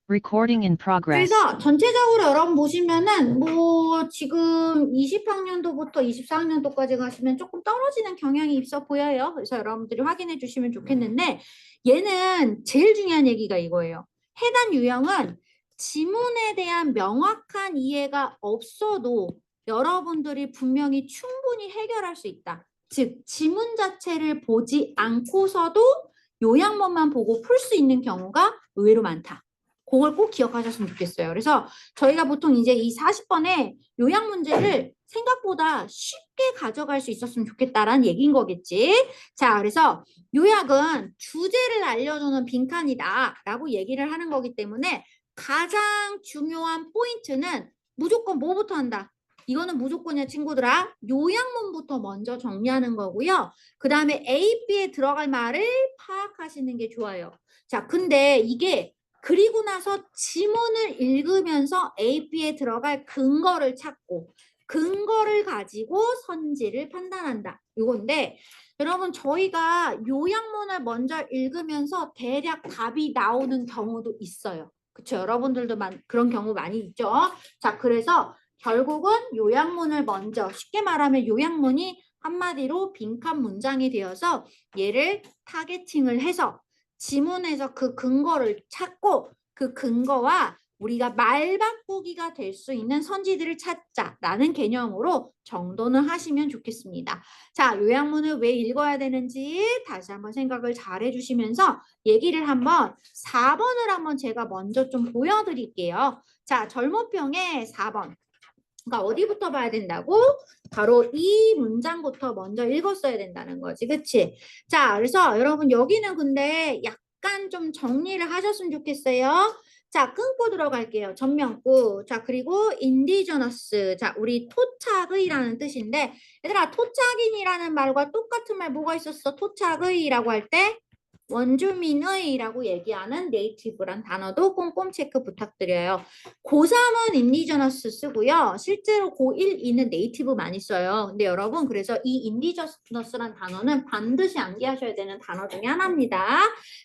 Recording in progress. 그래서 전체적으로 여러분 보시면은 뭐 지금 20학년도부터 24학년도까지 가시면 조금 떨어지는 경향이 있어 보여요. 그래서 여러분들이 확인해 주시면 좋겠는데 얘는 제일 중요한 얘기가 이거예요. 해당 유형은 지문에 대한 명확한 이해가 없어도 여러분들이 분명히 충분히 해결할 수 있다. 즉 지문 자체를 보지 않고서도 요약문만 보고 풀 수 있는 경우가 의외로 많다. 그걸 꼭 기억하셨으면 좋겠어요. 그래서 저희가 보통 이제 이 40번에 요약 문제를 생각보다 쉽게 가져갈 수 있었으면 좋겠다라는 얘기인 거겠지. 자, 그래서 요약은 주제를 알려주는 빈칸이다라고 얘기를 하는 거기 때문에 가장 중요한 포인트는 무조건 뭐부터 한다? 이거는 무조건이야, 친구들아. 요약문부터 먼저 정리하는 거고요. 그 다음에 A, B에 들어갈 말을 파악하시는 게 좋아요. 자, 근데 이게 그리고 나서 지문을 읽으면서 A, B에 들어갈 근거를 찾고 근거를 가지고 선지를 판단한다. 이건데 여러분 저희가 요약문을 먼저 읽으면서 대략 답이 나오는 경우도 있어요. 그렇죠? 여러분들도 그런 경우 많이 있죠. 자, 그래서 결국은 요약문을 먼저 쉽게 말하면 요약문이 한마디로 빈칸 문장이 되어서 얘를 타겟팅을 해서 지문에서 그 근거를 찾고 그 근거와 우리가 말 바꾸기가 될 수 있는 선지들을 찾자라는 개념으로 정돈을 하시면 좋겠습니다. 자, 요약문을 왜 읽어야 되는지 다시 한번 생각을 잘 해주시면서 얘기를 한번 4번을 한번 제가 먼저 좀 보여드릴게요. 자, 절모평의 4번. 그러니까 어디부터 봐야 된다고? 바로 이 문장부터 먼저 읽었어야 된다는 거지. 그치? 자, 그래서 여러분 여기는 근데 약간 좀 정리를 하셨으면 좋겠어요. 자, 끊고 들어갈게요. 전면구. 자, 그리고 indigenous. 자, 우리 토착의라는 뜻인데 얘들아, 토착인이라는 말과 똑같은 말 뭐가 있었어? 토착의라고 할 때 원주민의라고 얘기하는 네이티브란 단어도 꼼꼼 체크 부탁드려요. 고3은 인디저너스 쓰고요. 실제로 고1, 2는 네이티브 많이 써요. 근데 여러분 그래서 이 인디저너스란 단어는 반드시 암기하셔야 되는 단어 중에 하나입니다.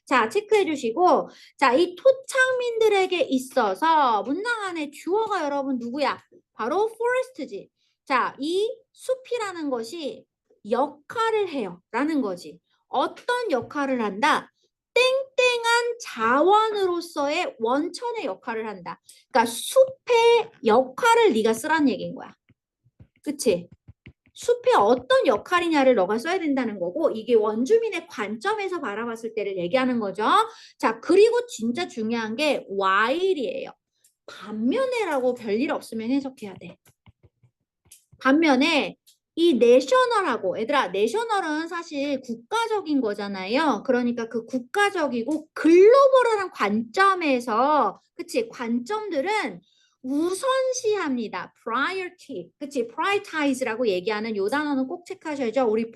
자, 체크해 주시고 자, 이 토착민들에게 있어서 문장 안에 주어가 여러분 누구야? 바로 forest지. 자, 이 숲이라는 것이 역할을 해요. 라는 거지. 어떤 역할을 한다? 땡땡한 자원으로서의 원천의 역할을 한다. 그러니까 숲의 역할을 네가 쓰라는 얘기인 거야. 그치? 숲의 어떤 역할이냐를 너가 써야 된다는 거고 이게 원주민의 관점에서 바라봤을 때를 얘기하는 거죠. 자, 그리고 진짜 중요한 게 while이에요. 반면에라고 별일 없으면 해석해야 돼. 반면에 이 내셔널하고 얘들아 내셔널은 사실 국가적인 거잖아요. 그러니까 그 국가적이고 글로벌한 관점에서 그치 관점들은 우선시합니다. priority 그치 prioritize라고 얘기하는 요 단어는 꼭 체크하셔야죠. 우리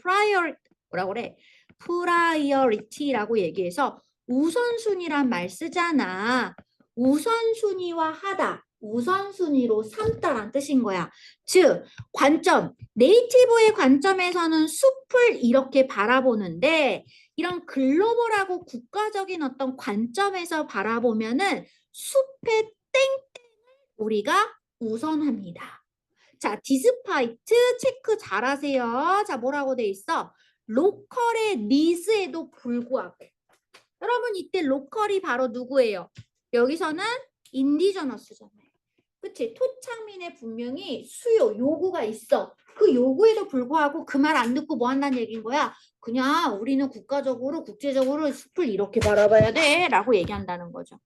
뭐라고 그래? priority라고 얘기해서 우선순위란 말 쓰잖아. 우선순위화 하다. 우선순위로 삼다란 뜻인 거야. 즉 관점, 네이티브의 관점에서는 숲을 이렇게 바라보는데 이런 글로벌하고 국가적인 어떤 관점에서 바라보면은 숲의 땡땡을 우리가 우선합니다. 자, 디스파이트 체크 잘하세요. 자, 뭐라고 돼 있어? 로컬의 니즈에도 불구하고. 여러분 이때 로컬이 바로 누구예요? 여기서는 인디저너스잖아요. 그치? 토착민의 분명히 수요, 요구가 있어. 그 요구에도 불구하고 그 말 안 듣고 뭐 한다는 얘기인 거야? 그냥 우리는 국가적으로, 국제적으로 숲을 이렇게 바라봐야 돼. 라고 얘기한다는 거죠.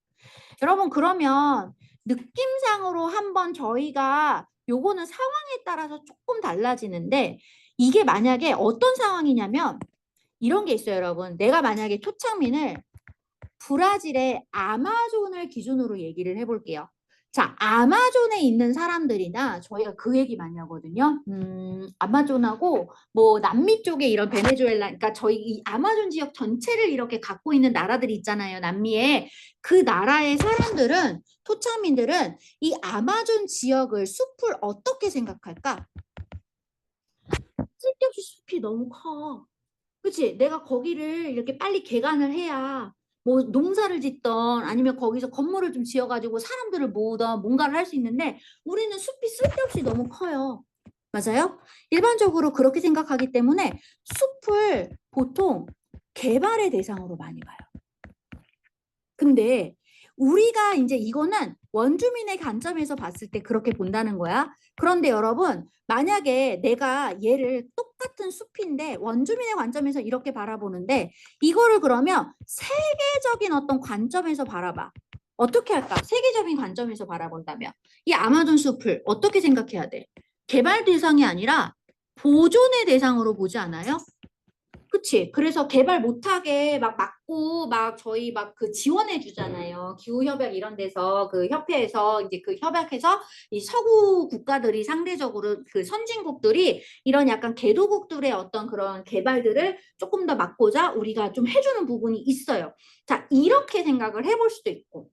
여러분, 그러면 느낌상으로 한번 저희가 요거는 상황에 따라서 조금 달라지는데 이게 만약에 어떤 상황이냐면 이런 게 있어요, 여러분. 내가 만약에 토착민을 브라질의 아마존을 기준으로 얘기를 해볼게요. 자, 아마존에 있는 사람들이나 저희가 그 얘기 많이 하거든요. 아마존하고 뭐 남미 쪽에 이런 베네수엘라, 그러니까 저희 이 아마존 지역 전체를 이렇게 갖고 있는 나라들이 있잖아요. 남미에. 그 나라의 사람들은, 토착민들은 이 아마존 지역을, 숲을 어떻게 생각할까? 쓸데없이 숲이 너무 커. 그치? 내가 거기를 이렇게 빨리 개간을 해야 뭐 농사를 짓던 아니면 거기서 건물을 좀 지어가지고 사람들을 모으던 뭔가를 할 수 있는데 우리는 숲이 쓸데없이 너무 커요. 맞아요? 일반적으로 그렇게 생각하기 때문에 숲을 보통 개발의 대상으로 많이 봐요. 근데 우리가 이제 이거는 원주민의 관점에서 봤을 때 그렇게 본다는 거야. 그런데 여러분, 만약에 내가 얘를 똑같은 숲인데 원주민의 관점에서 이렇게 바라보는데 이거를 그러면 세계적인 어떤 관점에서 바라봐. 어떻게 할까? 세계적인 관점에서 바라본다면 이 아마존 숲을 어떻게 생각해야 돼? 개발 대상이 아니라 보존의 대상으로 보지 않아요? 그치. 그래서 개발 못하게 막 막고 막 저희 막 그 지원해 주잖아요. 기후협약 이런 데서 그 협회에서 이제 그 협약해서 이 서구 국가들이 상대적으로 그 선진국들이 이런 약간 개도국들의 어떤 그런 개발들을 조금 더 막고자 우리가 좀 해주는 부분이 있어요. 자, 이렇게 생각을 해볼 수도 있고.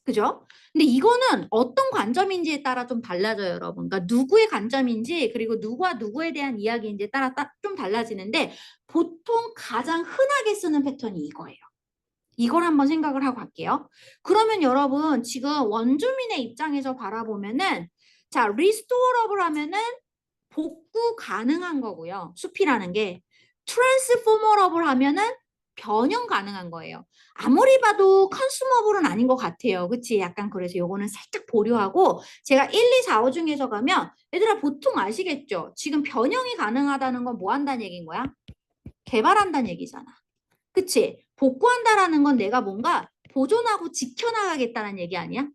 그죠? 근데 이거는 어떤 관점인지에 따라 좀 달라져요, 여러분. 그러니까 누구의 관점인지 그리고 누구와 누구에 대한 이야기인지에 따라 좀 달라지는데 보통 가장 흔하게 쓰는 패턴이 이거예요. 이걸 한번 생각을 하고 갈게요. 그러면 여러분 지금 원주민의 입장에서 바라보면은 자, 리스토어러블 하면은 복구 가능한 거고요. 숲이라는 게 트랜스포머러블 하면은 변형 가능한 거예요. 아무리 봐도 컨슈머블은 아닌 것 같아요. 그치? 약간 그래서 요거는 살짝 보류하고 제가 1, 2, 4, 5 중에서 가면 얘들아 보통 아시겠죠? 지금 변형이 가능하다는 건 뭐 한다는 얘기인 거야? 개발한다는 얘기잖아. 그치? 복구한다라는 건 내가 뭔가 보존하고 지켜나가겠다는 얘기 아니야?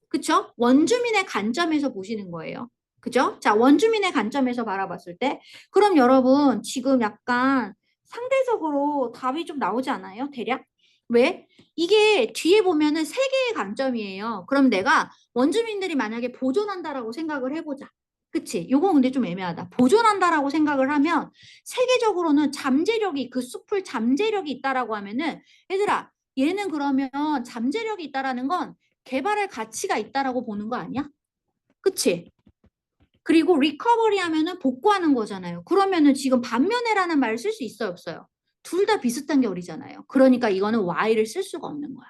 그쵸? 원주민의 관점에서 보시는 거예요. 그죠? 자, 원주민의 관점에서 바라봤을 때 그럼 여러분 지금 약간 상대적으로 답이 좀 나오지 않아요? 대략? 왜? 이게 뒤에 보면은 세 개의 관점이에요. 그럼 내가 원주민들이 만약에 보존한다라고 생각을 해보자. 그치? 요거 근데 좀 애매하다. 보존한다라고 생각을 하면 세계적으로는 잠재력이 그 숲을 잠재력이 있다라고 하면은 얘들아 얘는 그러면 잠재력이 있다라는 건 개발할 가치가 있다라고 보는 거 아니야? 그치? 그리고 리커버리 하면은 복구하는 거잖아요. 그러면은 지금 반면에라는 말을 쓸 수 있어요, 없어요? 둘 다 비슷한 결이잖아요. 그러니까 이거는 Y를 쓸 수가 없는 거야.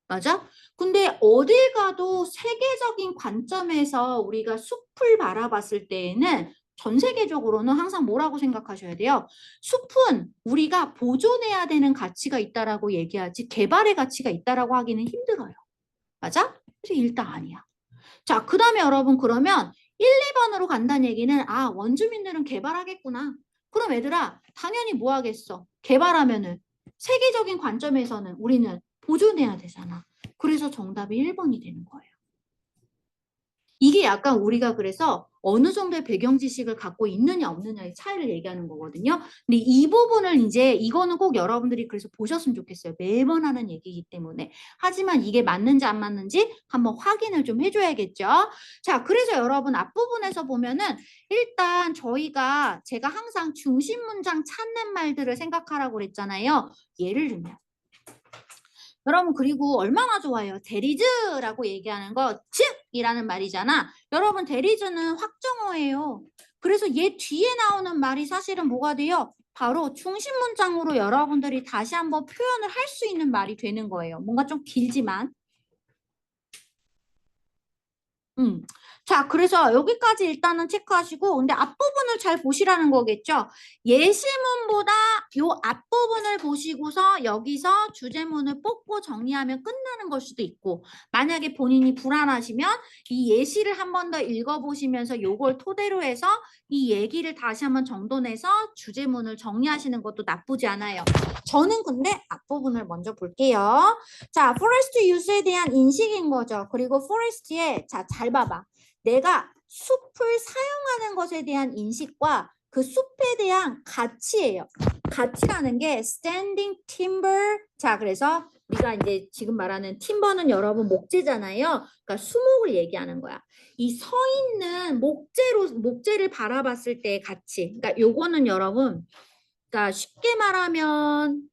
맞아? 근데 어딜 가도 세계적인 관점에서 우리가 숲을 바라봤을 때에는 전 세계적으로는 항상 뭐라고 생각하셔야 돼요? 숲은 우리가 보존해야 되는 가치가 있다라고 얘기하지 개발의 가치가 있다라고 하기는 힘들어요. 맞아? 그래서 일단 아니야. 자, 그 다음에 여러분 그러면 1, 2번으로 간다는 얘기는 아, 원주민들은 개발하겠구나. 그럼 얘들아, 당연히 뭐 하겠어? 개발하면은 세계적인 관점에서는 우리는 보존해야 되잖아. 그래서 정답이 1번이 되는 거예요. 이게 약간 우리가 그래서 어느 정도의 배경 지식을 갖고 있느냐 없느냐의 차이를 얘기하는 거거든요. 근데 이 부분을 이제 이거는 꼭 여러분들이 그래서 보셨으면 좋겠어요. 매번 하는 얘기이기 때문에. 하지만 이게 맞는지 안 맞는지 한번 확인을 좀 해줘야겠죠. 자, 그래서 여러분 앞부분에서 보면은 일단 제가 항상 중심 문장 찾는 말들을 생각하라고 그랬잖아요. 예를 들면 여러분 그리고 얼마나 좋아요. 데리즈라고 얘기하는 거 즉이라는 말이잖아. 여러분 데리즈는 확정어예요. 그래서 얘 뒤에 나오는 말이 사실은 뭐가 돼요? 바로 중심 문장으로 여러분들이 다시 한번 표현을 할 수 있는 말이 되는 거예요. 뭔가 좀 길지만. 음. 자, 그래서 여기까지 일단은 체크하시고, 근데 앞부분을 잘 보시라는 거겠죠? 예시문보다 요 앞부분을 보시고서 여기서 주제문을 뽑고 정리하면 끝나는 걸 수도 있고, 만약에 본인이 불안하시면 이 예시를 한 번 더 읽어보시면서 요걸 토대로 해서 이 얘기를 다시 한번 정돈해서 주제문을 정리하시는 것도 나쁘지 않아요. 저는 근데 앞부분을 먼저 볼게요. 자, 포레스트 유스에 대한 인식인 거죠. 그리고 포레스트에 자, 잘 봐봐. 내가 숲을 사용하는 것에 대한 인식과 그 숲에 대한 가치예요. 가치라는 게 standing timber. 자, 그래서 우리가 이제 지금 말하는 timber는 여러분 목재잖아요. 그러니까 수목을 얘기하는 거야. 이 서 있는 목재를 바라봤을 때의 가치. 그러니까 요거는 여러분, 그러니까 쉽게 말하면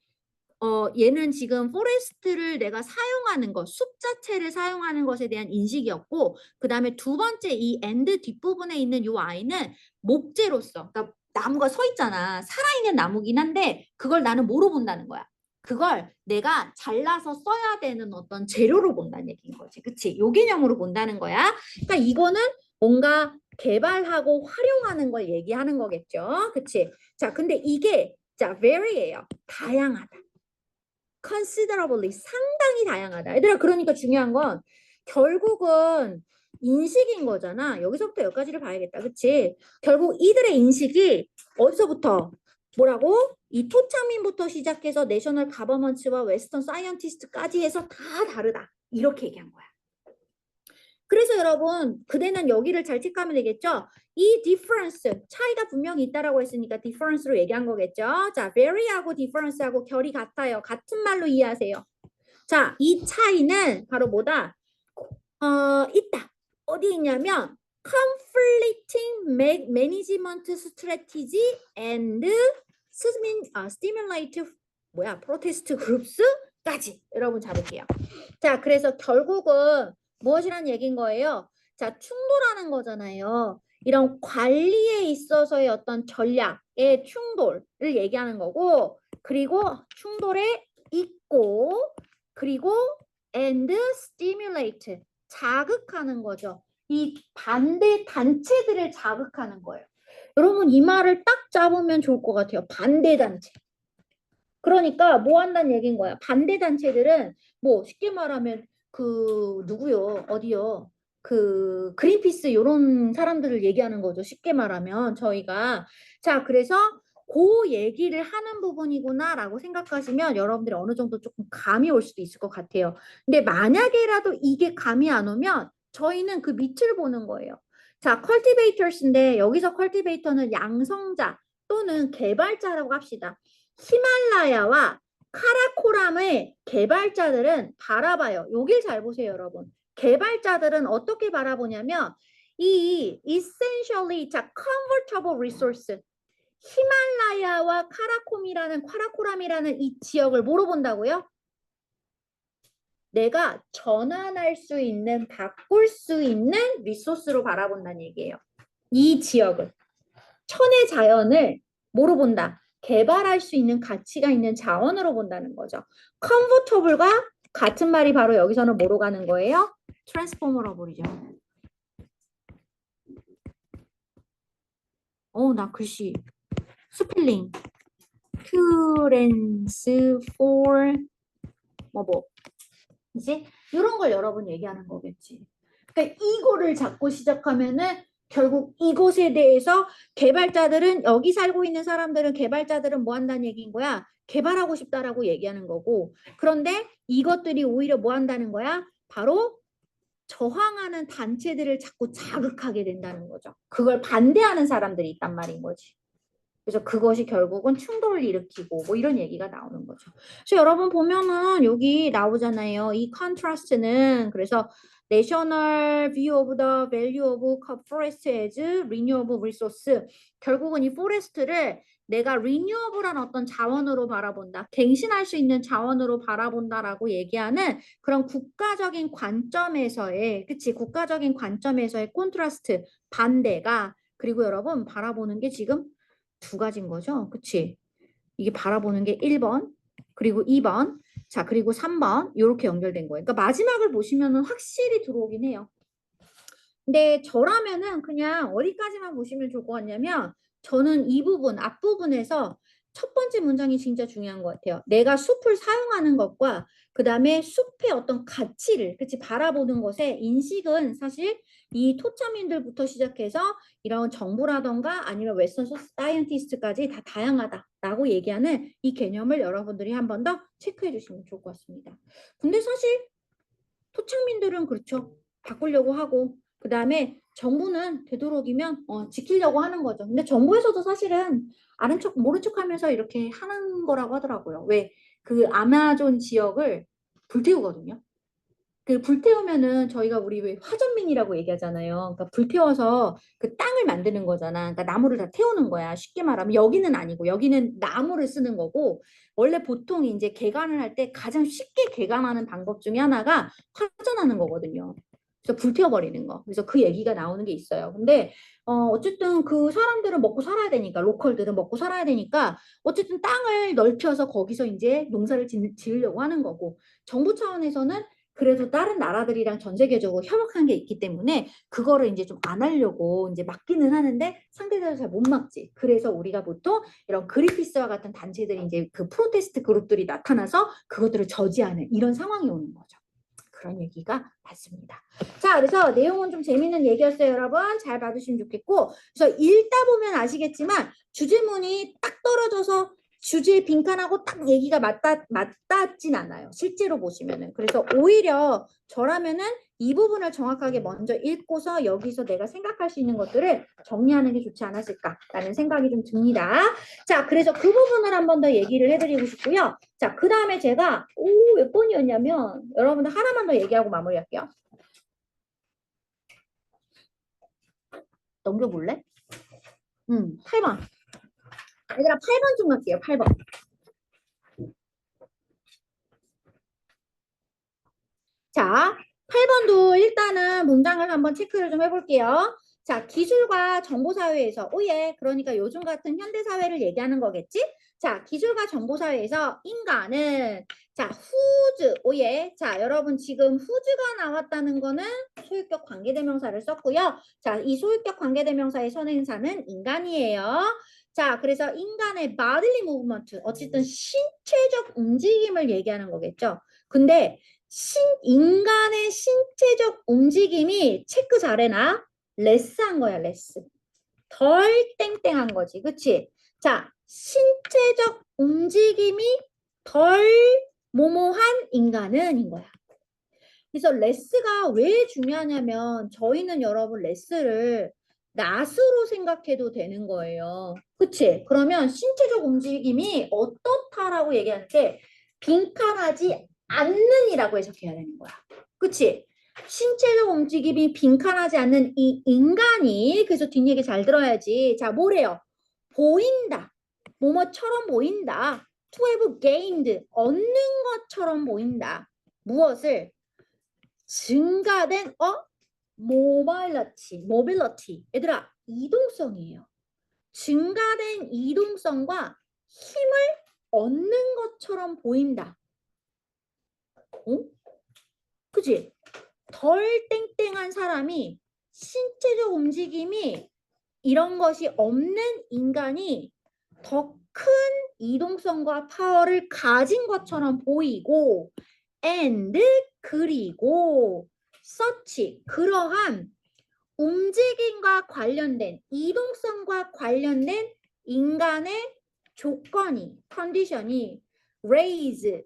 얘는 지금 포레스트를 내가 사용하는 것, 숲 자체를 사용하는 것에 대한 인식이었고, 그 다음에 두 번째 이 엔드 뒷부분에 있는 요 아이는 목재로서, 그러니까 나무가 서 있잖아. 살아있는 나무긴 한데, 그걸 나는 뭐로 본다는 거야? 그걸 내가 잘라서 써야 되는 어떤 재료로 본다는 얘기인 거지. 그치? 요 개념으로 본다는 거야. 그러니까 이거는 뭔가 개발하고 활용하는 걸 얘기하는 거겠죠. 그치? 자, 근데 이게 자, very예요. 다양하다. considerably 상당히 다양하다. 얘들아, 그러니까 중요한 건 결국은 인식인 거잖아. 여기서부터 여기까지를 봐야겠다. 그치? 결국 이들의 인식이 어디서부터 뭐라고? 이 토착민부터 시작해서 내셔널 가버먼츠와 웨스턴 사이언티스트까지 해서 다 다르다. 이렇게 얘기한 거야. 그래서 여러분 그대는 여기를 잘 체크하면 되겠죠. 이 difference 차이가 분명히 있다라고 했으니까 difference로 얘기한 거겠죠. 자, vary하고 difference하고 결이 같아요. 같은 말로 이해하세요. 자, 이 차이는 바로 뭐다? 있다. 어디 있냐면 conflicting management strategy and stimulate protest groups까지 여러분 잡을게요. 자, 그래서 결국은 무엇이란 얘기인 거예요? 자, 충돌하는 거잖아요. 이런 관리에 있어서의 어떤 전략의 충돌을 얘기하는 거고, 그리고 충돌에 있고, 그리고 and stimulate 자극하는 거죠. 이 반대 단체들을 자극하는 거예요. 여러분 이 말을 딱 잡으면 좋을 것 같아요. 반대 단체. 그러니까 뭐 한다는 얘기인 거야. 반대 단체들은 뭐 쉽게 말하면 그 누구요? 어디요? 그 그린피스 이런 사람들을 얘기하는 거죠. 쉽게 말하면 저희가 자 그래서 그 얘기를 하는 부분이구나라고 생각하시면 여러분들이 어느 정도 조금 감이 올 수도 있을 것 같아요. 근데 만약에라도 이게 감이 안 오면 저희는 그 밑을 보는 거예요. 자, cultivators인데 여기서 cultivator는 양성자 또는 개발자라고 합시다. 히말라야와 카라코람의 개발자들은 바라봐요. 여길 잘 보세요, 여러분. 개발자들은 어떻게 바라보냐면 이 essentially 자 comfortable resource 히말라야와 카라코람이라는 이 지역을 뭐로 본다고요? 내가 전환할 수 있는 바꿀 수 있는 리소스로 바라본다는 얘기예요. 이 지역을 천의 자연을 뭐로 본다? 개발할 수 있는 가치가 있는 자원으로 본다는 거죠. comfortable과 같은 말이 바로 여기서는 뭐로 가는 거예요? 트랜스포머로 버리죠. 나 글씨 스펠링 트랜스포 이제 이런 걸 여러분 얘기하는 거겠지. 그러니까 이거를 잡고 시작하면은 결국 이곳에 대해서 개발자들은 여기 살고 있는 사람들은 개발자들은 뭐 한다는 얘기인 거야? 개발하고 싶다라고 얘기하는 거고 그런데 이것들이 오히려 뭐 한다는 거야? 바로 저항하는 단체들을 자꾸 자극하게 된다는 거죠. 그걸 반대하는 사람들이 있단 말인 거지. 그래서 그것이 결국은 충돌을 일으키고 뭐 이런 얘기가 나오는 거죠. 그래서 여러분 보면은 여기 나오잖아요. 이 컨트라스트는 그래서 National View of the Value of Forest as Renewable Resource 결국은 이 포레스트를 내가 renewable한 어떤 자원으로 바라본다. 갱신할 수 있는 자원으로 바라본다라고 얘기하는 그런 국가적인 관점에서의 그치 국가적인 관점에서의 콘트라스트 반대가 그리고 여러분 바라보는 게 지금 두 가지인 거죠. 그치? 이게 바라보는 게 1번, 그리고 2번, 자, 그리고 3번, 이렇게 연결된 거예요. 그러니까 마지막을 보시면은 확실히 들어오긴 해요. 근데 저라면은 그냥 어디까지만 보시면 좋을 것 같냐면 저는 이 부분, 앞부분에서 첫 번째 문장이 진짜 중요한 것 같아요. 내가 숲을 사용하는 것과 그 다음에 숲의 어떤 가치를 그치 바라보는 것의 인식은 사실 이 토착민들부터 시작해서 이런 정부라던가 아니면 웨스턴 사이언티스트까지 다 다양하다라고 얘기하는 이 개념을 여러분들이 한 번 더 체크해 주시면 좋을 것 같습니다. 근데 사실 토착민들은 그렇죠. 바꾸려고 하고 그 다음에 정부는 되도록이면 지키려고 하는 거죠. 근데 정부에서도 사실은 아는 척 모른 척 하면서 이렇게 하는 거라고 하더라고요. 왜? 그 아마존 지역을 불태우거든요. 그 불태우면은 저희가 우리 왜 화전민이라고 얘기하잖아요. 그러니까 불태워서 그 땅을 만드는 거잖아. 그러니까 나무를 다 태우는 거야. 쉽게 말하면 여기는 아니고 여기는 나무를 쓰는 거고 원래 보통 이제 개간을 할 때 가장 쉽게 개간하는 방법 중에 하나가 화전하는 거거든요. 그래서 불태워버리는 거. 그래서 그 얘기가 나오는 게 있어요. 근데 어쨌든 그 사람들은 먹고 살아야 되니까, 로컬들은 먹고 살아야 되니까, 어쨌든 땅을 넓혀서 거기서 이제 농사를 지으려고 하는 거고, 정부 차원에서는 그래도 다른 나라들이랑 전 세계적으로 협력한 게 있기 때문에 그거를 이제 좀 안 하려고 이제 막기는 하는데 상대적으로 잘 못 막지. 그래서 우리가 보통 이런 그린피스와 같은 단체들이 이제 그 프로테스트 그룹들이 나타나서 그것들을 저지하는 이런 상황이 오는 거죠. 그런 얘기가 맞습니다. 자, 그래서 내용은 좀 재밌는 얘기였어요, 여러분. 잘 봐주시면 좋겠고. 그래서 읽다 보면 아시겠지만 주제문이 딱 떨어져서 주제에 빈칸하고 딱 얘기가 맞닿진 않아요. 실제로 보시면은. 그래서 오히려 저라면은 이 부분을 정확하게 먼저 읽고서 여기서 내가 생각할 수 있는 것들을 정리하는 게 좋지 않았을까라는 생각이 좀 듭니다. 자, 그래서 그 부분을 한 번 더 얘기를 해드리고 싶고요. 자, 그 다음에 제가 몇 번이었냐면 여러분들 하나만 더 얘기하고 마무리할게요. 넘겨볼래? 8번. 얘들아, 8번 좀 갈게요. 8번. 자, 8번도 일단은 문장을 한번 체크를 좀 해볼게요. 자, 기술과 정보사회에서, 오예, 그러니까 요즘 같은 현대사회를 얘기하는 거겠지? 자, 기술과 정보사회에서 인간은, 자, 후즈, 오예. 자, 여러분 지금 후즈가 나왔다는 거는 소유격 관계대명사를 썼고요. 자, 이 소유격 관계대명사의 선행사는 인간이에요. 자, 그래서 인간의 bodily movement, 어쨌든 신체적 움직임을 얘기하는 거겠죠. 근데 인간의 신체적 움직임이 체크 잘해놔. 레스한 거야, 레스. 덜 땡땡한 거지. 그치? 자, 신체적 움직임이 덜 모모한 인간은 인 거야. 그래서 레스가 왜 중요하냐면 저희는 여러분 레스를 낫으로 생각해도 되는 거예요. 그치? 그러면 신체적 움직임이 어떻다라고 얘기하는데 빈칸하지 않는이라고 해석해야 되는 거야. 그치? 신체적 움직임이 빈칸하지 않는 이 인간이 그래서 뒷얘기 잘 들어야지. 자, 뭐래요? 보인다. 뭐뭐처럼 보인다. To have gained. 얻는 것처럼 보인다. 무엇을? 증가된 모빌리티. 얘들아, 이동성이에요. 증가된 이동성과 힘을 얻는 것처럼 보인다. 어? 그치? 덜 땡땡한 사람이 신체적 움직임이 이런 것이 없는 인간이 더 큰 이동성과 파워를 가진 것처럼 보이고 and 그리고 such 그러한 움직임과 관련된 이동성과 관련된 인간의 조건이 컨디션이 raise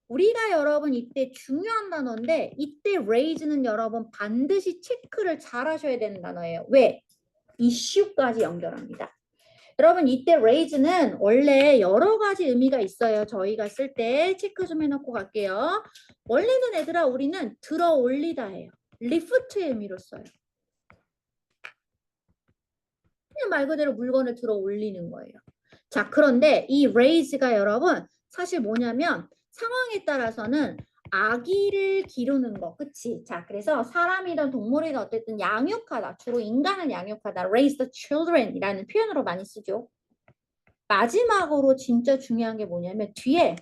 우리가 여러분 이때 중요한 단어인데 이때 raise는 여러분 반드시 체크를 잘 하셔야 되는 단어예요. 왜? 이슈까지 연결합니다. 여러분 이때 raise는 원래 여러 가지 의미가 있어요. 저희가 쓸 때 체크 좀 해놓고 갈게요. 원래는 얘들아 우리는 들어 올리다예요. lift의 의미로 써요. 그냥 말 그대로 물건을 들어 올리는 거예요. 자, 그런데 이 raise가 여러분 사실 뭐냐면 상황에 따라서는 아기를 기르는 거, 그치? 자, 그래서 사람이든 동물이든 어쨌든 양육하다, 주로 인간을 양육하다, raise the children이라는 표현으로 많이 쓰죠. 마지막으로 진짜 중요한 게 뭐냐면 뒤에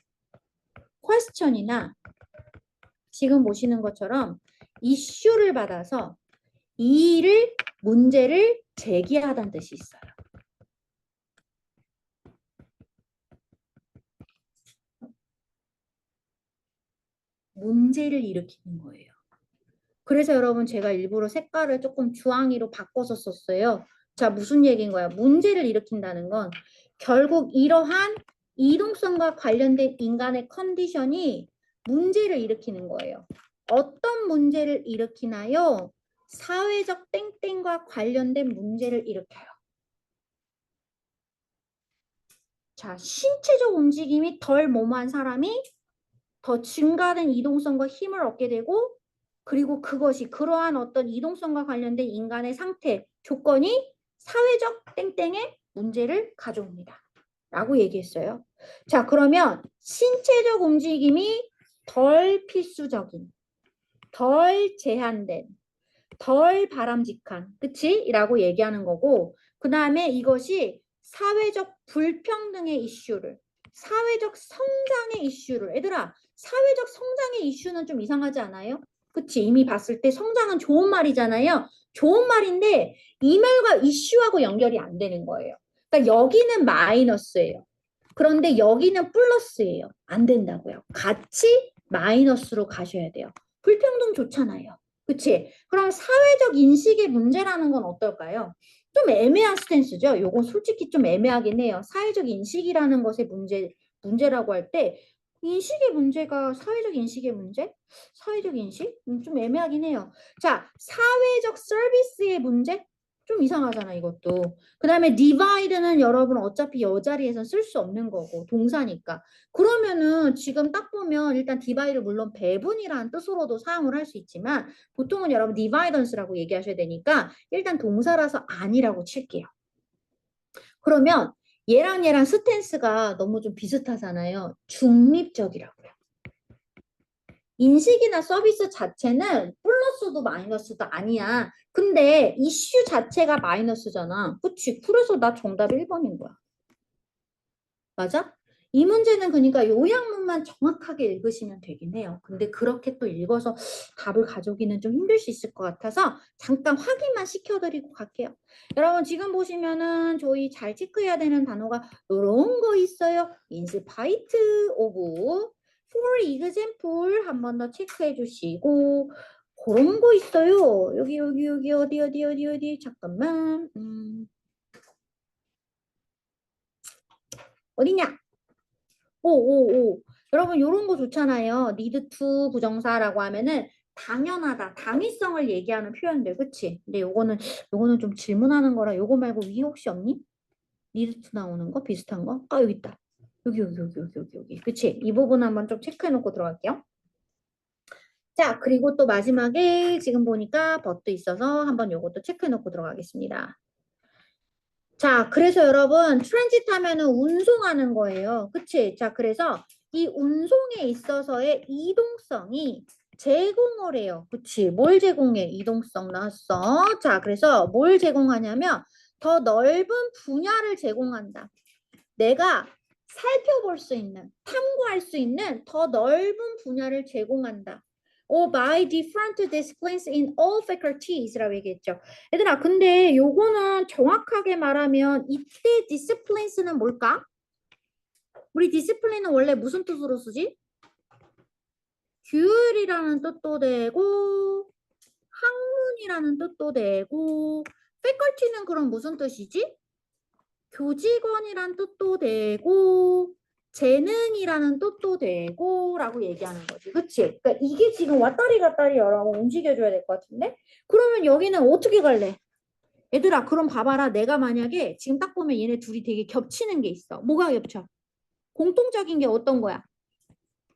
question이나 지금 보시는 것처럼 이슈를 받아서 문제를 제기하다는 뜻이 있어요. 문제를 일으키는 거예요. 그래서 여러분 제가 일부러 색깔을 조금 주황이로 바꿔서 썼어요. 자, 무슨 얘기인 거야? 문제를 일으킨다는 건 결국 이러한 이동성과 관련된 인간의 컨디션이 문제를 일으키는 거예요. 어떤 문제를 일으키나요? 사회적 땡땡과 관련된 문제를 일으켜요. 자, 신체적 움직임이 덜 모호한 사람이 더 증가된 이동성과 힘을 얻게 되고 그리고 그것이 그러한 어떤 이동성과 관련된 인간의 상태, 조건이 사회적 땡땡의 문제를 가져옵니다. 라고 얘기했어요. 자, 그러면 신체적 움직임이 덜 필수적인, 덜 제한된, 덜 바람직한, 그치? 이라고 얘기하는 거고, 그 다음에 이것이 사회적 불평등의 이슈를, 사회적 성장의 이슈를, 얘들아, 사회적 성장의 이슈는 좀 이상하지 않아요? 그치? 이미 봤을 때 성장은 좋은 말이잖아요. 좋은 말인데 이 말과 이슈하고 연결이 안 되는 거예요. 그러니까 여기는 마이너스예요. 그런데 여기는 플러스예요. 안 된다고요. 같이 마이너스로 가셔야 돼요. 불평등 좋잖아요. 그치? 그럼 사회적 인식의 문제라는 건 어떨까요? 좀 애매한 스탠스죠. 요건 솔직히 좀 애매하긴 해요. 사회적 인식이라는 것의 문제라고 할 때 인식의 문제가 사회적 인식의 문제? 사회적 인식? 좀 애매하긴 해요. 자, 사회적 서비스의 문제? 좀 이상하잖아, 이것도. 그 다음에 divide는 여러분 어차피 여자리에서 쓸 수 없는 거고, 동사니까. 그러면은 지금 딱 보면 일단 divide를 물론 배분이라는 뜻으로도 사용을 할 수 있지만, 보통은 여러분 dividence라고 얘기하셔야 되니까, 일단 동사라서 아니라고 칠게요. 그러면 얘랑 스탠스가 너무 좀 비슷하잖아요. 중립적이라고요. 인식이나 서비스 자체는 플러스도 마이너스도 아니야. 근데 이슈 자체가 마이너스잖아. 그치? 그래서 나 정답 1번인 거야. 맞아? 이 문제는 그러니까 요약문만 정확하게 읽으시면 되긴 해요. 근데 그렇게 또 읽어서 답을 가져오기는 좀 힘들 수 있을 것 같아서 잠깐 확인만 시켜드리고 갈게요. 여러분 지금 보시면은 저희 잘 체크해야 되는 단어가 이런 거 있어요. In spite of, for example 한 번 더 체크해 주시고 그런 거 있어요. 여기 어디 잠깐만 어디냐? 오. 여러분, 이런 거 좋잖아요. need to 부정사라고 하면은 당연하다, 당위성을 얘기하는 표현들, 그치? 근데 요거는 좀 질문하는 거라 요거 말고 위 혹시 없니? need to 나오는 거? 비슷한 거? 아, 여기 있다. 여기. 그치? 이 부분 한번 좀 체크해놓고 들어갈게요. 자, 그리고 또 마지막에 지금 보니까 버트 있어서 한번 요것도 체크해놓고 들어가겠습니다. 자, 그래서 여러분, 트랜짓 하면은 운송하는 거예요. 그치? 자, 그래서 이 운송에 있어서의 이동성이 제공을 해요. 그치? 뭘 제공해? 이동성 나왔어. 자, 그래서 뭘 제공하냐면 더 넓은 분야를 제공한다. 내가 살펴볼 수 있는, 탐구할 수 있는 더 넓은 분야를 제공한다. by different disciplines in all faculties라고 얘기했죠. 얘들아, 근데 요거는 정확하게 말하면 이때 disciplines는 뭘까? 우리 discipline은 원래 무슨 뜻으로 쓰지? 규율이라는 뜻도 되고 학문이라는 뜻도 되고 faculty는 그럼 무슨 뜻이지? 교직원이란 뜻도 되고 재능이라는 뜻도 되고 라고 얘기하는 거지. 그치? 그러니까 이게 지금 왔다리 갔다리 여러분 움직여줘야 될 것 같은데? 그러면 여기는 어떻게 갈래? 얘들아 그럼 봐봐라. 내가 만약에 지금 딱 보면 얘네 둘이 되게 겹치는 게 있어. 뭐가 겹쳐? 공통적인 게 어떤 거야?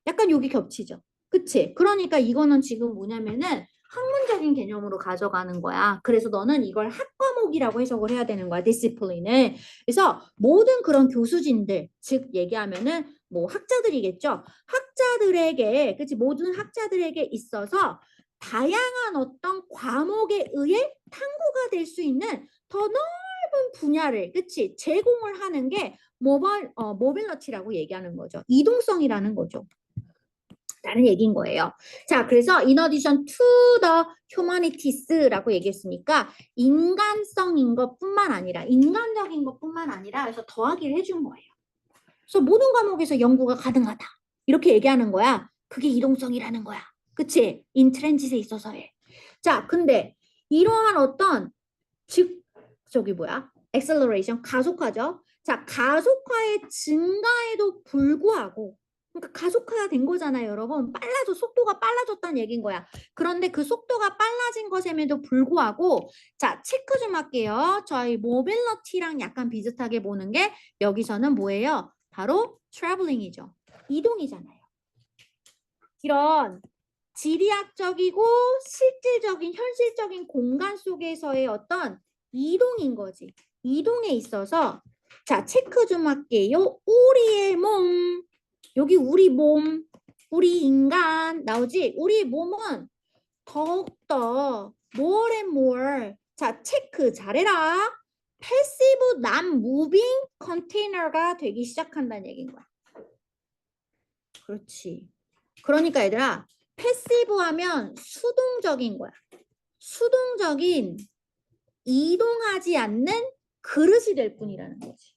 약간 여기 겹치죠. 그치? 그러니까 이거는 지금 뭐냐면은 학문적인 개념으로 가져가는 거야. 그래서 너는 이걸 학과목이라고 해석을 해야 되는 거야. 디시플린을. 그래서 모든 그런 교수진들, 즉 얘기하면은 뭐 학자들이겠죠. 학자들에게, 그치? 모든 학자들에게 있어서 다양한 어떤 과목에 의해 탐구가 될 수 있는 더 넓은 분야를, 그치? 제공을 하는 게 모빌러티라고 얘기하는 거죠. 이동성이라는 거죠. 라는 얘기인 거예요. 자, 그래서 in addition to the humanities라고 얘기했으니까 인간성인 것뿐만 아니라 인간적인 것뿐만 아니라 그래서 더하기를 해준 거예요. 그래서 모든 과목에서 연구가 가능하다. 이렇게 얘기하는 거야. 그게 이동성이라는 거야. 그치? 인트랜짓에 있어서의. 자, 근데 이러한 어떤 즉 저기 뭐야? acceleration 가속화죠. 자, 가속화의 증가에도 불구하고 그러니까 가속화된 거잖아요, 여러분. 속도가 빨라졌다는 얘기인 거야. 그런데 그 속도가 빨라진 것임에도 불구하고 자, 체크 좀 할게요. 저희 모빌리티랑 약간 비슷하게 보는 게 여기서는 뭐예요? 바로 traveling이죠. 이동이잖아요. 이런 지리학적이고 실질적인 현실적인 공간 속에서의 어떤 이동인 거지. 이동에 있어서 자 체크 좀 할게요. 우리의 몸 여기 우리 몸 우리 인간 나오지. 우리 몸은 더욱더 more and more. 자, 체크 잘해라. 패시브 non-moving container가 되기 시작한다는 얘기인 거야. 그렇지. 그러니까 얘들아, 패시브 하면 수동적인 거야. 수동적인 이동하지 않는 그릇이 될 뿐이라는 거지.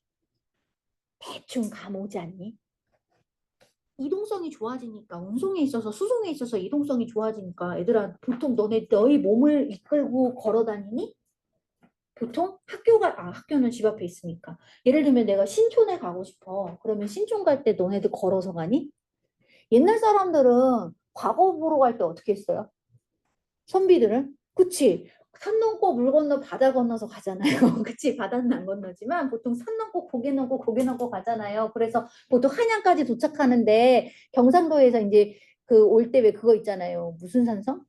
대충 감오지 않니? 이동성이 좋아지니까 운송에 있어서 수송에 있어서 이동성이 좋아지니까 얘들아 보통 너희 몸을 이끌고 걸어 다니니? 보통 학교는 집 앞에 있으니까 예를 들면 내가 신촌에 가고 싶어. 그러면 신촌 갈 때 너네들 걸어서 가니? 옛날 사람들은 과거 보러 갈 때 어떻게 했어요? 선비들은? 그치? 산 넘고 물 건너 바다 건너서 가잖아요. 그치? 바다는 안 건너지만 보통 산 넘고 고개 넘고 가잖아요. 그래서 보통 한양까지 도착하는데 경상도에서 이제 그 올 때 왜 그거 있잖아요. 무슨 산성?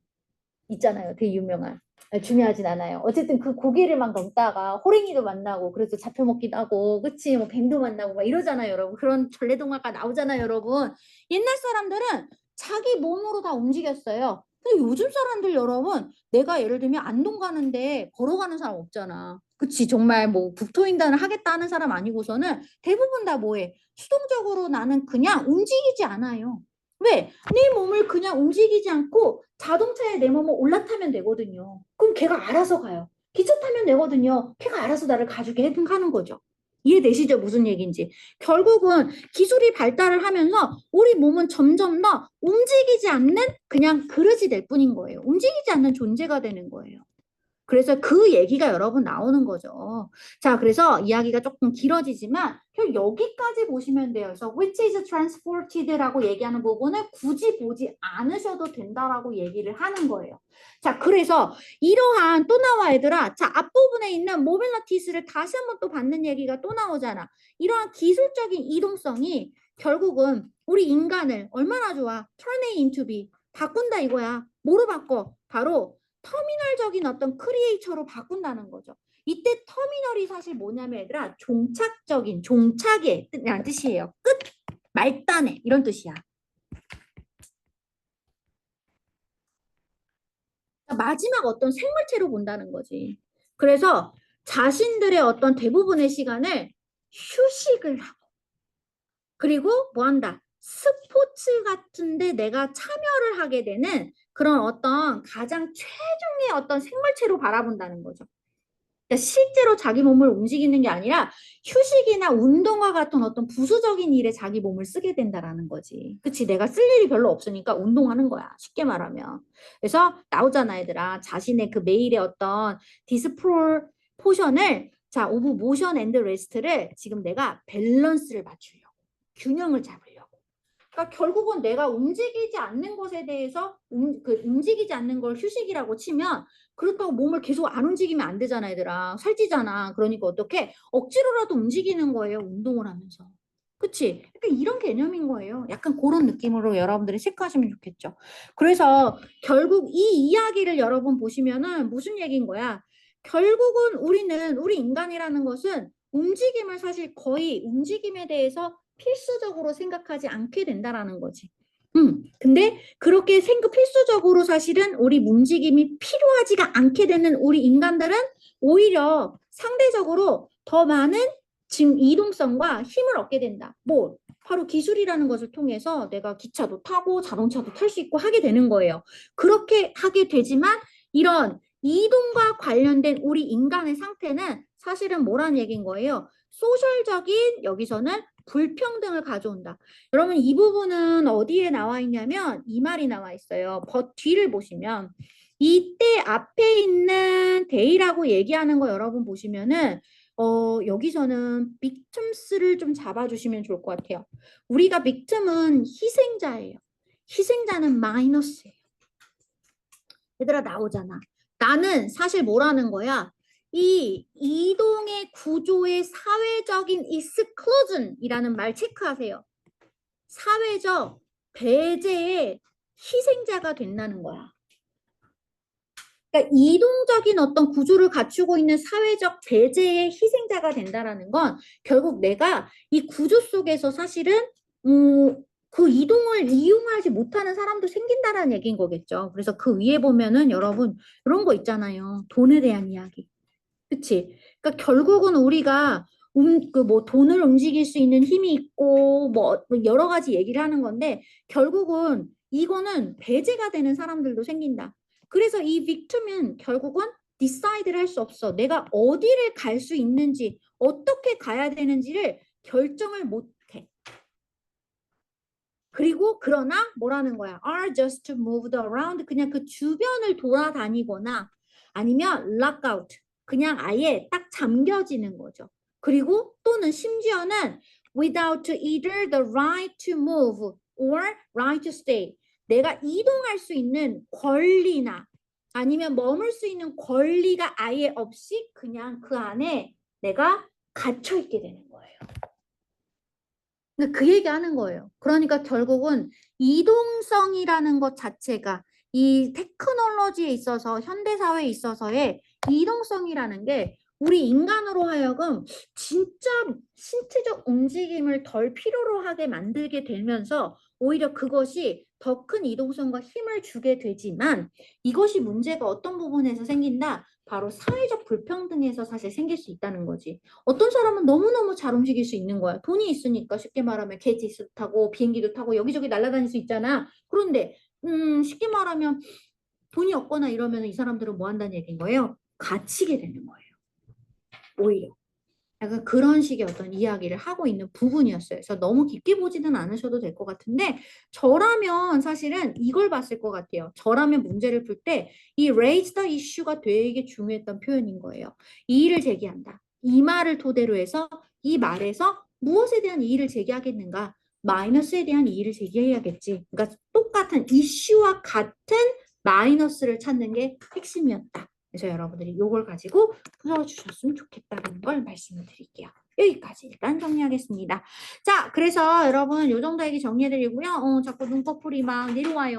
있잖아요. 되게 유명한. 중요하진 않아요. 어쨌든 그 고개를 막 넘다가 호랭이도 만나고 그래서 잡혀 먹기도 하고 그치? 뭐 뱀도 만나고 막 이러잖아요, 여러분. 그런 전래동화가 나오잖아요, 여러분. 옛날 사람들은 자기 몸으로 다 움직였어요. 근데 요즘 사람들 여러분, 내가 예를 들면 안동 가는데 걸어가는 사람 없잖아. 그치? 정말 뭐 국토인단을 하겠다 하는 사람 아니고서는 대부분 다 뭐해? 수동적으로 나는 그냥 움직이지 않아요. 왜? 내 몸을 그냥 움직이지 않고 자동차에 내 몸을 올라타면 되거든요. 그럼 걔가 알아서 가요. 기차 타면 되거든요. 걔가 알아서 나를 가주게 하는 거죠. 이해되시죠? 무슨 얘기인지. 결국은 기술이 발달을 하면서 우리 몸은 점점 더 움직이지 않는 그냥 그릇이 될 뿐인 거예요. 움직이지 않는 존재가 되는 거예요. 그래서 그 얘기가 여러분 나오는 거죠. 자, 그래서 이야기가 조금 길어지지만 여기까지 보시면 돼요. 그래서 which is transported라고 얘기하는 부분을 굳이 보지 않으셔도 된다라고 얘기를 하는 거예요. 자, 그래서 이러한 또 나와 얘들아. 자, 앞부분에 있는 mobilityes를 다시 한번 또 받는 얘기가 또 나오잖아. 이러한 기술적인 이동성이 결국은 우리 인간을 얼마나 좋아? turn A into B. 바꾼다 이거야. 뭐로 바꿔? 바로 터미널적인 어떤 크리에이처로 바꾼다는 거죠. 이때 터미널이 사실 뭐냐면 얘들아 종착의 라는 뜻이에요. 끝, 말단에 이런 뜻이야. 마지막 어떤 생물체로 본다는 거지. 그래서 자신들의 어떤 대부분의 시간을 휴식을 하고 그리고 뭐 한다? 스포츠 같은데 내가 참여를 하게 되는 그런 어떤 가장 최종의 어떤 생물체로 바라본다는 거죠. 그러니까 실제로 자기 몸을 움직이는 게 아니라 휴식이나 운동과 같은 어떤 부수적인 일에 자기 몸을 쓰게 된다라는 거지. 그치? 내가 쓸 일이 별로 없으니까 운동하는 거야. 쉽게 말하면. 그래서 나오잖아, 얘들아. 자신의 그 매일의 어떤 디스프롤 포션을 자, 오브 모션 앤드 레스트를 지금 내가 밸런스를 맞추려고. 균형을 잡으려고. 그러니까 결국은 내가 움직이지 않는 것에 대해서 움직이지 않는 걸 휴식이라고 치면 그렇다고 몸을 계속 안 움직이면 안 되잖아, 얘들아. 살찌잖아. 그러니까 어떻게 억지로라도 움직이는 거예요, 운동을 하면서. 그치? 약간 이런 개념인 거예요. 약간 그런 느낌으로 여러분들이 체크하시면 좋겠죠. 그래서 결국 이 이야기를 여러분 보시면은 무슨 얘기인 거야? 결국은 우리 인간이라는 것은 움직임을 사실 거의 움직임에 대해서 필수적으로 생각하지 않게 된다라는 거지. 근데 그렇게 필수적으로 사실은 우리 움직임이 필요하지가 않게 되는 우리 인간들은 오히려 상대적으로 더 많은 지금 이동성과 힘을 얻게 된다. 뭐 바로 기술이라는 것을 통해서 내가 기차도 타고 자동차도 탈 수 있고 하게 되는 거예요. 그렇게 하게 되지만 이런 이동과 관련된 우리 인간의 상태는 사실은 뭐라는 얘기인 거예요? 소셜적인 여기서는 불평등을 가져온다. 여러분 이 부분은 어디에 나와 있냐면 이 말이 나와 있어요. 뒤를 보시면 이때 앞에 있는 데이라고 얘기하는 거 여러분 보시면은 여기서는 빅텀스를 좀 잡아주시면 좋을 것 같아요. 우리가 빅텀은 희생자예요. 희생자는 마이너스예요. 얘들아 나오잖아. 나는 사실 뭐라는 거야? 이 이동의 구조의 사회적인 익스클루전이라는 말 체크하세요. 사회적 배제의 희생자가 된다는 거야. 그러니까 이동적인 어떤 구조를 갖추고 있는 사회적 배제의 희생자가 된다라는 건 결국 내가 이 구조 속에서 사실은 그 이동을 이용하지 못하는 사람도 생긴다라는 얘기인 거겠죠. 그래서 그 위에 보면은 여러분 이런 거 있잖아요. 돈에 대한 이야기. 그치? 그러니까 결국은 우리가 그 뭐 돈을 움직일 수 있는 힘이 있고 뭐 여러 가지 얘기를 하는 건데 결국은 이거는 배제가 되는 사람들도 생긴다. 그래서 이 빅툼은 결국은 디사이드를 할 수 없어. 내가 어디를 갈 수 있는지 어떻게 가야 되는지를 결정을 못 해. 그리고 그러나 뭐라는 거야? are just moved around. 그냥 그 주변을 돌아다니거나 아니면 lock out. 그냥 아예 딱 잠겨지는 거죠. 그리고 또는 심지어는 without either the right to move or right to stay. 내가 이동할 수 있는 권리나 아니면 머물 수 있는 권리가 아예 없이 그냥 그 안에 내가 갇혀 있게 되는 거예요. 근데 그 얘기하는 거예요. 그러니까 결국은 이동성이라는 것 자체가 이 테크놀로지에 있어서 현대사회에 있어서의 이동성이라는 게 우리 인간으로 하여금 진짜 신체적 움직임을 덜 필요로 하게 만들게 되면서 오히려 그것이 더 큰 이동성과 힘을 주게 되지만 이것이 문제가 어떤 부분에서 생긴다? 바로 사회적 불평등에서 사실 생길 수 있다는 거지. 어떤 사람은 너무너무 잘 움직일 수 있는 거야. 돈이 있으니까 쉽게 말하면 KTX 타고 비행기도 타고 여기저기 날아다닐 수 있잖아. 그런데 쉽게 말하면 돈이 없거나 이러면 이 사람들은 뭐 한다는 얘기인 거예요? 갇히게 되는 거예요. 오히려. 약간 그런 식의 어떤 이야기를 하고 있는 부분이었어요. 그래서 너무 깊게 보지는 않으셔도 될 것 같은데 저라면 사실은 이걸 봤을 것 같아요. 저라면 문제를 풀 때 이 raise the issue가 되게 중요했던 표현인 거예요. 이의를 제기한다. 이 말을 토대로 해서 이 말에서 무엇에 대한 이의를 제기하겠는가? 마이너스에 대한 이의를 제기해야겠지. 그러니까 똑같은 이슈와 같은 마이너스를 찾는 게 핵심이었다. 그래서 여러분들이 이걸 가지고 풀어주셨으면 좋겠다는 걸 말씀을 드릴게요. 여기까지 일단 정리하겠습니다. 자, 그래서 여러분 요 정도 얘기 정리해드리고요. 자꾸 눈꺼풀이 막 내려와요.